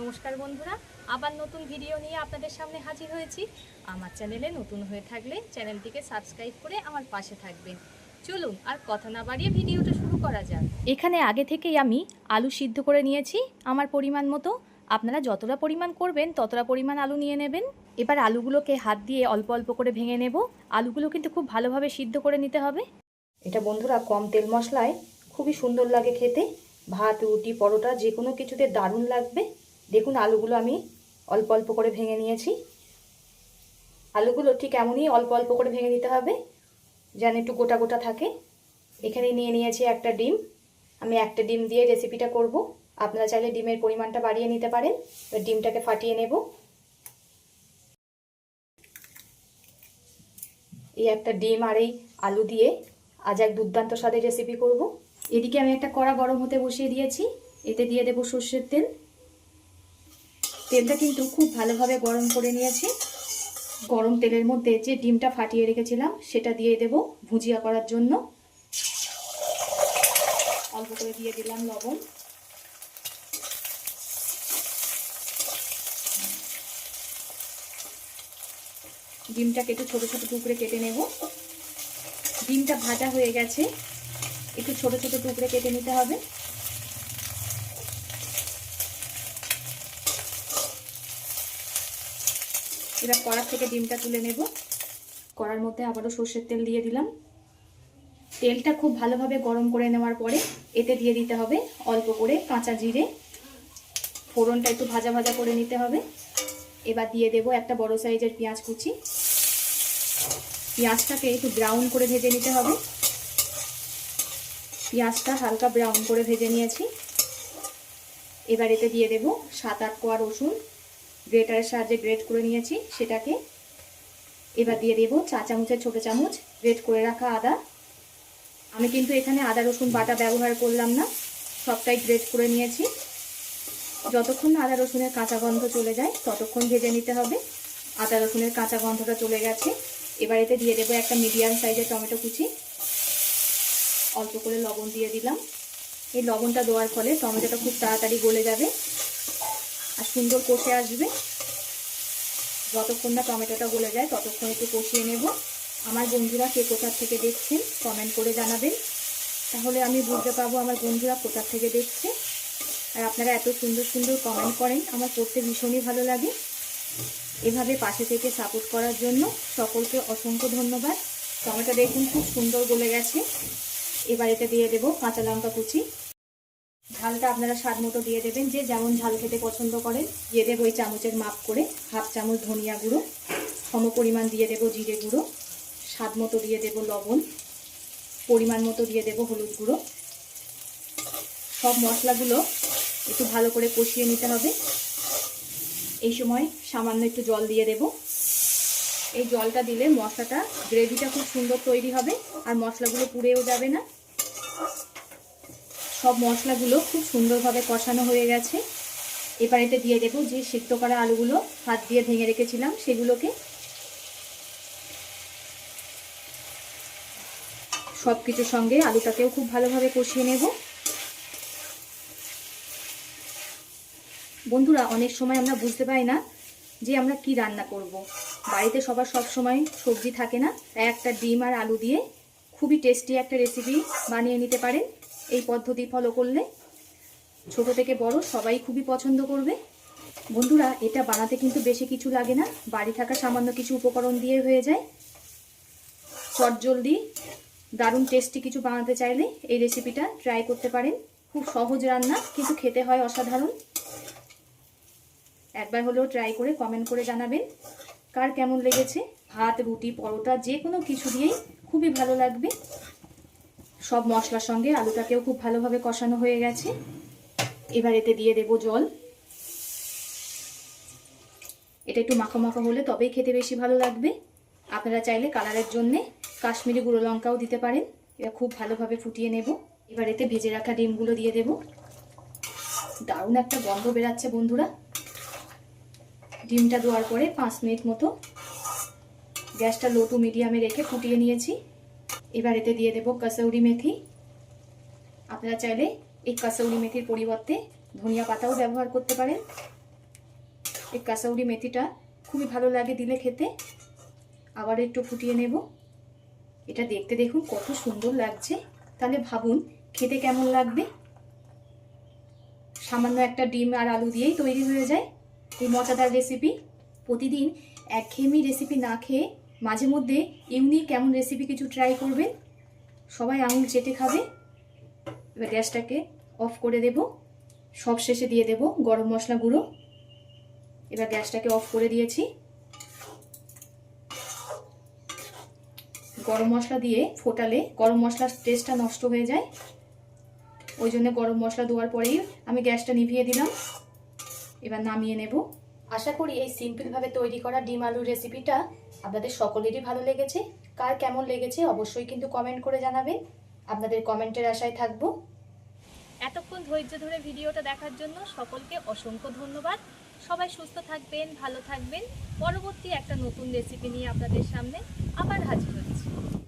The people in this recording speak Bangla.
নমস্কার বন্ধুরা, আবার নতুন ভিডিও নিয়ে আপনাদের সামনে হাজির হয়েছি। আমার চ্যানেলে নতুন হয়ে থাকলে চ্যানেলটিকে সাবস্ক্রাইব করে আমার পাশে থাকবেন। চলুন আর কথা না বাড়িয়ে ভিডিওটা শুরু করা যাক। এখানে আগে থেকেই আমি আলু সিদ্ধ করে নিয়েছি আমার পরিমাণ মতো। আপনারা যতটা পরিমাণ করবেন ততটা পরিমাণ আলু নিয়ে নেবেন। এবার আলুগুলোকে হাত দিয়ে অল্প অল্প করে ভেঙে নেব। আলুগুলো কিন্তু খুব ভালোভাবে সিদ্ধ করে নিতে হবে। এটা বন্ধুরা কম তেল মশলায় খুবই সুন্দর লাগে খেতে। ভাত, রুটি, পরোটা যে কোনো কিছুতে দারুণ লাগবে। দেখুন আলুগুলো আমি অল্প অল্প করে ভেঙে নিয়েছি। আলুগুলো ঠিক এমনই অল্প অল্প করে ভেঙে নিতে হবে যেন একটু গোটা গোটা থাকে। এখানে নিয়ে নিয়েছি একটা ডিম। আমি একটা ডিম দিয়ে রেসিপিটা করব। আপনারা চাইলে ডিমের পরিমাণটা বাড়িয়ে নিতে পারেন। ডিমটাকে ফাটিয়ে নেব। এই একটা ডিম আর এই আলু দিয়ে আজ এক দুর্দান্ত স্বাদের রেসিপি করব। এদিকে আমি একটা কড়া গরম হতে বসিয়ে দিয়েছি। এতে দিয়ে দেব সর্ষের তেল। তেলটা কিন্তু খুব ভালোভাবে গরম করে নিয়েছি। গরম তেলের মধ্যে যে ডিমটা ফাটিয়ে রেখেছিলাম সেটা দিয়ে দেব ভুজিয়া করার জন্য। অল্প করে দিয়ে দিলাম লবণ। ডিমটাকে একটু ছোট ছোট টুকরে কেটে নেব। ডিমটা ভাজা হয়ে গেছে, একটু ছোট ছোট টুকরে কেটে নিতে হবে। এবার কড়া থেকে ডিমটা তুলে নেব। কড়ার মধ্যে আবারও সর্ষের তেল দিয়ে দিলাম। তেলটা খুব ভালোভাবে গরম করে নেওয়ার পরে এতে দিয়ে দিতে হবে অল্প করে কাঁচা জিরে। ফোড়নটা একটু ভাজা ভাজা করে নিতে হবে। এবার দিয়ে দেব একটা বড় সাইজের পেঁয়াজ কুচি। পেঁয়াজটাকে একটু ব্রাউন করে ভেজে নিতে হবে। পেঁয়াজটা হালকা ব্রাউন করে ভেজে নিয়েছি। এবার এতে দিয়ে দেব 7-8 কোয়া রসুন গ্রেটারের সাহায্যে গ্রেট করে নিয়েছি সেটাকে। এবার দিয়ে দেব চা চামচের ছোট চামচ গ্রেট করে রাখা আদা। আমি কিন্তু এখানে আদা রসুন বাটা ব্যবহার করলাম না, সবটাই গ্রেট করে নিয়েছি। যতক্ষণ না আদা রসুনের কাঁচা গন্ধ চলে যায় ততক্ষণ ভেজে নিতে হবে। আদা রসুনের কাঁচা গন্ধটা চলে গেছে। এবার এতে দিয়ে দেবো একটা মিডিয়াম সাইজের টমেটো কুচি। অল্প করে লবণ দিয়ে দিলাম। এই লবণটা দেওয়ার ফলে টমেটোটা খুব তাড়াতাড়ি গলে যাবে আর সুন্দর কষে আসবে। যতক্ষণ না টমেটোটা গলে যায় ততক্ষণ একটু কষিয়ে নেব। আমার বন্ধুরা কে কোথা থেকে দেখছেন কমেন্ট করে জানাবেন, তাহলে আমি বুঝতে পারবো আমার বন্ধুরা কোথা থেকে দেখছে। আর আপনারা এত সুন্দর সুন্দর কমেন্ট করেন, আমার পড়তে ভীষণই ভালো লাগে। এভাবে পাশে থেকে সাপোর্ট করার জন্য সকলকে অসংখ্য ধন্যবাদ। টমেটো দেখুন খুব সুন্দর গলে গেছে। এবার এতে দিয়ে দেবো কাঁচা লঙ্কা কুচি। ঝালটা আপনারা স্বাদ মতো দিয়ে দেবেন, যে যেমন ঝাল খেতে পছন্দ করেন। দিয়ে দেবো এই চামচের মাপ করে হাফ চামচ ধনিয়া গুঁড়ো। সম পরিমাণ দিয়ে দেবো জিরে গুঁড়ো। স্বাদ মতো দিয়ে দেবো লবণ। পরিমাণ মতো দিয়ে দেবো হলুদ গুঁড়ো। সব মশলাগুলো একটু ভালো করে কষিয়ে নিতে হবে। এই সময় সামান্য একটু জল দিয়ে দেব। এই জলটা দিলে মশলাটা গ্রেভিটা খুব সুন্দর তৈরি হবে আর মশলাগুলো পুড়েও যাবে না। সব মশলাগুলো খুব সুন্দরভাবে কষানো হয়ে গেছে। এবার এতে দিয়ে দেবো যে সিদ্ধ করা আলুগুলো হাত দিয়ে ভেঙে রেখেছিলাম সেগুলোকে। সব কিছুর সঙ্গে আলুটাকেও খুব ভালোভাবে কষিয়ে নেব। বন্ধুরা অনেক সময় আমরা বুঝতে পারি না যে আমরা কি রান্না করব। বাড়িতে সবার সব সময় সবজি থাকে না, তাই একটা ডিম আর আলু দিয়ে খুবই টেস্টি একটা রেসিপি বানিয়ে নিতে পারেন। এই পদ্ধতি ফলো করলে ছোট থেকে বড় সবাই খুবই পছন্দ করবে। বন্ধুরা এটা বানাতে কিন্তু বেশি কিছু লাগে না, বাড়ি থাকা সামান্য কিছু উপকরণ দিয়ে হয়ে যায়। চটজলদি দারুণ টেস্টি কিছু বানাতে চাইলে এই রেসিপিটা ট্রাই করতে পারেন। খুব সহজ রান্না কিন্তু খেতে হয় অসাধারণ। একবার হলেও ট্রাই করে কমেন্ট করে জানাবেন কার কেমন লেগেছে। ভাত, রুটি, পরোটা যে কোনো কিছু দিয়েই খুবই ভালো লাগবে। সব মশলার সঙ্গে আলুটাকেও খুব ভালোভাবে কষানো হয়ে গেছে। এবার এতে দিয়ে দেব জল। এটা একটু মাখো মাখো হলে তবেই খেতে বেশি ভালো লাগবে। আপনারা চাইলে কালারের জন্যে কাশ্মীরি গুঁড়ো লঙ্কাও দিতে পারেন। এটা খুব ভালোভাবে ফুটিয়ে নেব। এবার এতে ভেজে রাখা ডিমগুলো দিয়ে দেব। দারুণ একটা গন্ধ বেরাচ্ছে বন্ধুরা। ডিমটা দেওয়ার পরে 5 মিনিট মতো গ্যাসটা লো টু মিডিয়ামে রেখে ফুটিয়ে নিয়েছি। এবার এতে দিয়ে দেব কসৌরি মেথি। আপনারা চাইলে এই কসৌরি মেথির পরিবর্তে ধনিয়া পাতাও ব্যবহার করতে পারেন। এই কাসৌরি মেথিটা খুবই ভালো লাগে দিলে খেতে। আবার একটু ফুটিয়ে নেব। এটা দেখতে দেখুন কত সুন্দর লাগছে, তাহলে ভাবুন খেতে কেমন লাগবে। সামান্য একটা ডিম আর আলু দিয়েই তৈরি হয়ে যায় এই মজাদার রেসিপি। প্রতিদিন একঘেয়েমি রেসিপি না খেয়ে মাঝে মধ্যে ইউনিক এমন রেসিপি কিছু ট্রাই করবেন, সবাই আঙুল চেটে খাবে। এবার গ্যাসটাকে অফ করে দেব। সব শেষে দিয়ে দেব গরম মশলা গুঁড়ো। এবার গ্যাসটাকে অফ করে দিয়েছি। গরম মশলা দিয়ে ফোটালে গরম মশলার টেস্টটা নষ্ট হয়ে যায়, ওই জন্য গরম মশলা দেওয়ার পরেই আমি গ্যাসটা নিভিয়ে দিলাম। এবার নামিয়ে নেব। আশা করি এই সিম্পলভাবে তৈরি করা ডিম আলুর রেসিপিটা আপনাদের সকলেরই ভালো লেগেছে। কার কেমন লেগেছে অবশ্যই কিন্তু কমেন্ট করে জানাবেন। আপনাদের কমেন্টের আশায় থাকবো। এতক্ষণ ধৈর্য ধরে ভিডিওটা দেখার জন্য সকলকে অসংখ্য ধন্যবাদ। সবাই সুস্থ থাকবেন, ভালো থাকবেন। পরবর্তী একটা নতুন রেসিপি নিয়ে আপনাদের সামনে আবার হাজির হচ্ছি।